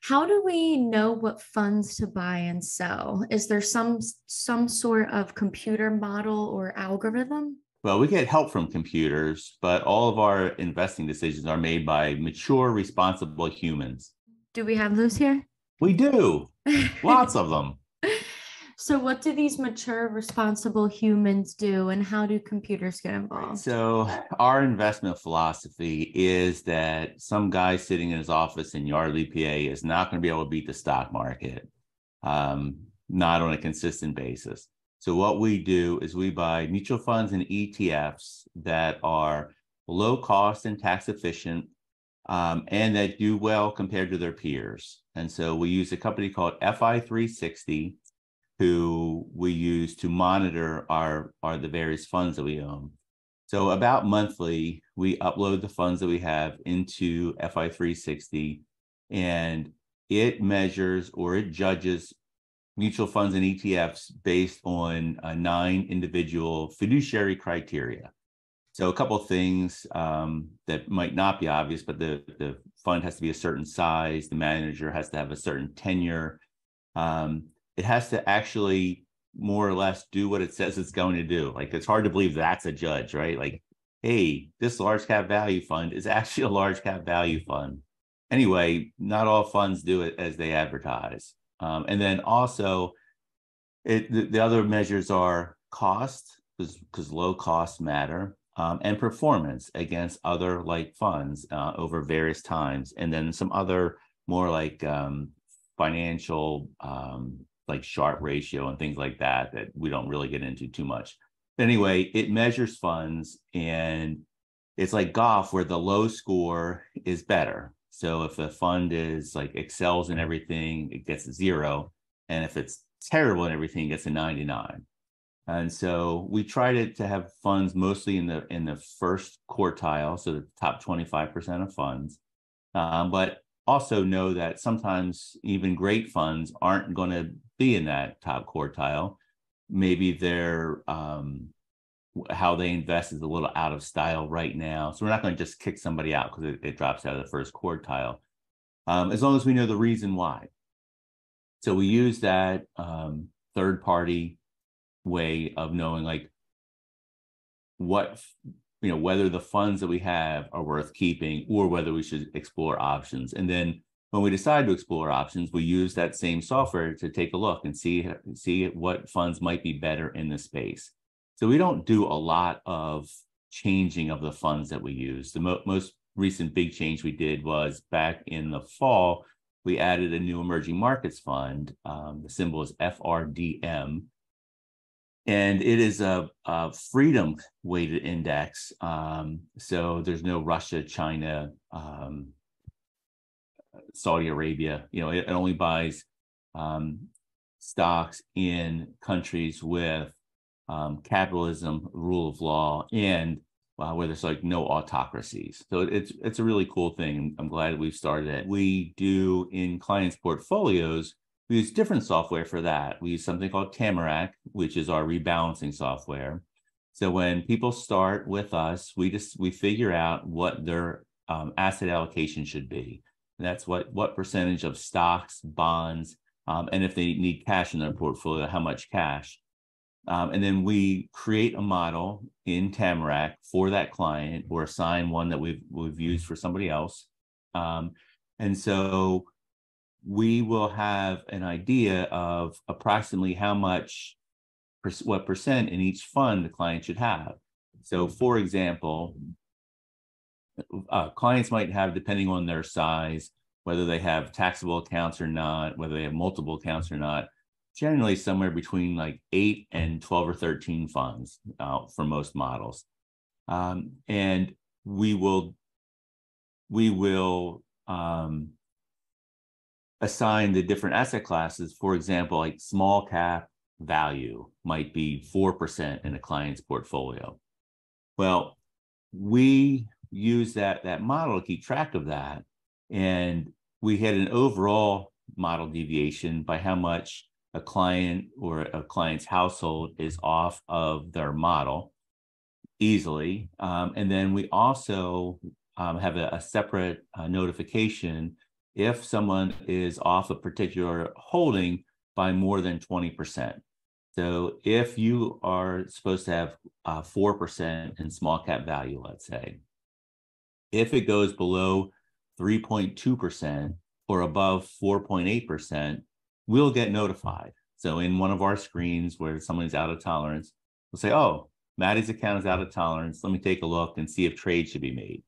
How do we know what funds to buy and sell? Is there some sort of computer model or algorithm? Well, we get help from computers, but all of our investing decisions are made by mature, responsible humans. Do we have those here? We do, lots of them. So, what do these mature, responsible humans do, and how do computers get Right. involved? So, our investment philosophy is that some guy sitting in his office in Yardley, PA, is not going to be able to beat the stock market, not on a consistent basis. So, what we do is we buy mutual funds and ETFs that are low cost and tax efficient, and that do well compared to their peers. And so, we use a company called FI 360, who we use to monitor our the various funds that we own. So about monthly, we upload the funds that we have into FI 360, and it measures or it judges mutual funds and ETFs based on 9 individual fiduciary criteria. So a couple of things that might not be obvious, but the fund has to be a certain size, the manager has to have a certain tenure. It has to actually more or less do what it says it's going to do. Like, it's hard to believe that's a judge, right? Like, hey, this large cap value fund is actually a large cap value fund. Anyway, not all funds do it as they advertise. And then also, the other measures are cost, because low costs matter, and performance against other like funds over various times. And then some other more like financial like Sharpe ratio and things like that we don't really get into too much. But anyway, it measures funds, and it's like golf where the low score is better. So if a fund is like excels in everything, it gets a 0. And if it's terrible in everything, it gets a 99. And so we try to have funds mostly in the first quartile, so the top 25% of funds. But also know that sometimes even great funds aren't going to be in that top quartile. Maybe their how they invest is a little out of style right now. So we're not going to just kick somebody out because it drops out of the first quartile, as long as we know the reason why. So we use that third party way of knowing like what, whether the funds that we have are worth keeping or whether we should explore options. And then when we decide to explore options, we use that same software to take a look and see what funds might be better in the space. So we don't do a lot of changing of the funds that we use. The most recent big change we did was back in the fall, we added a new emerging markets fund. The symbol is FRDM. And it is a freedom weighted index. So there's no Russia, China, Saudi Arabia. It only buys stocks in countries with capitalism, rule of law, and where there's like no autocracies. So it's a really cool thing. I'm glad we've started it. We do in clients' portfolios. We use different software for that. We use something called Tamarac, which is our rebalancing software. So when people start with us, we figure out what their asset allocation should be. And that's what percentage of stocks, bonds, and if they need cash in their portfolio, how much cash. And then we create a model in Tamarac for that client or assign one that we've used for somebody else. And so we will have an idea of approximately how much, what percent in each fund the client should have. So for example, clients might have, depending on their size, whether they have taxable accounts or not, whether they have multiple accounts or not, generally somewhere between like 8 and 12 or 13 funds for most models. And we will assign the different asset classes. For example, like small cap value might be 4% in a client's portfolio. Well, we use that model to keep track of that. And we had an overall model deviation by how much a client or a client's household is off of their model easily. And then we also have a separate notification if someone is off a particular holding by more than 20%. So if you are supposed to have 4% in small cap value, let's say, if it goes below 3.2% or above 4.8%, we'll get notified. So in one of our screens where someone's out of tolerance, we'll say, oh, Maddie's account is out of tolerance. Let me take a look and see if trade should be made.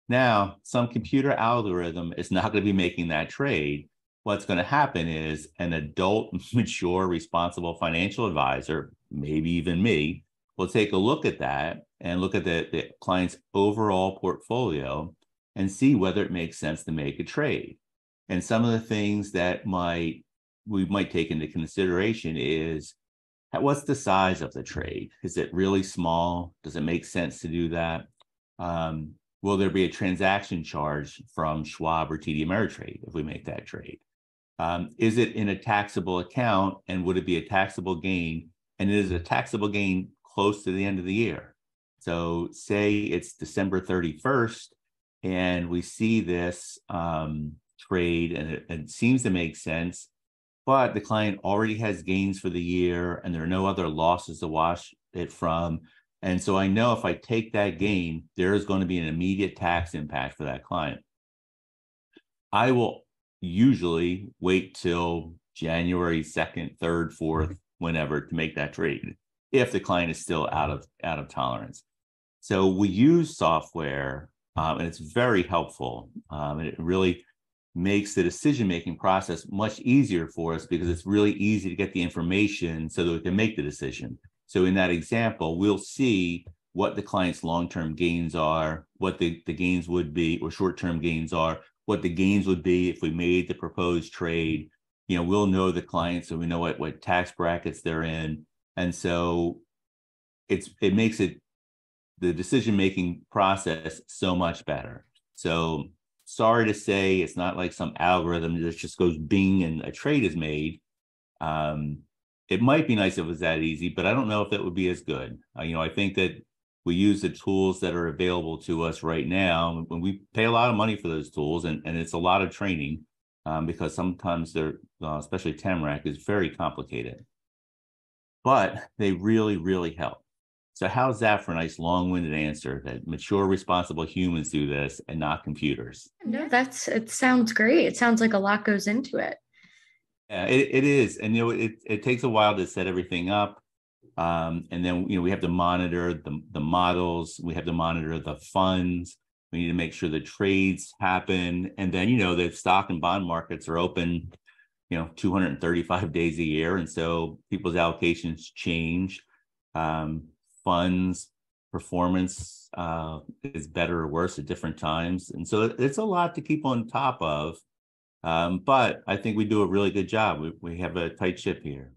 Now, some computer algorithm is not going to be making that trade. What's going to happen is an adult, mature, responsible financial advisor, maybe even me, will take a look at that and look at the client's overall portfolio and see whether it makes sense to make a trade. And some of the things that we might take into consideration is, what's the size of the trade? Is it really small? Does it make sense to do that? Will there be a transaction charge from Schwab or TD Ameritrade if we make that trade? Is it in a taxable account, and would it be a taxable gain? And is a taxable gain close to the end of the year? So say it's December 31st and we see this trade and it seems to make sense, but the client already has gains for the year and there are no other losses to wash it from. And so I know if I take that gain, there is going to be an immediate tax impact for that client. I will usually wait till January 2nd, 3rd, 4th, whenever to make that trade, if the client is still out of tolerance. So we use software, and it's very helpful. And it really makes the decision-making process much easier for us because it's really easy to get the information so that we can make the decision. So in that example, we'll see what the client's long-term gains are, what the gains would be, or short-term gains are, what the gains would be if we made the proposed trade. We'll know the client, so we know what tax brackets they're in. And so it makes the decision-making process so much better. So sorry to say, it's not like some algorithm that just goes bing and a trade is made. It might be nice if it was that easy, but I don't know if that would be as good. I think that we use the tools that are available to us right now, and we pay a lot of money for those tools, and it's a lot of training because sometimes they're, especially Tamarac, is very complicated. But they really, really help. So how's that for a nice long-winded answer that mature, responsible humans do this and not computers? No, it sounds great. It sounds like a lot goes into it. Yeah, it is. And, it takes a while to set everything up. And then, we have to monitor the models. We have to monitor the funds. We need to make sure the trades happen. And then, the stock and bond markets are open, 235 days a year. And so people's allocations change. Funds performance is better or worse at different times. And so it's a lot to keep on top of. But I think we do a really good job. We have a tight ship here.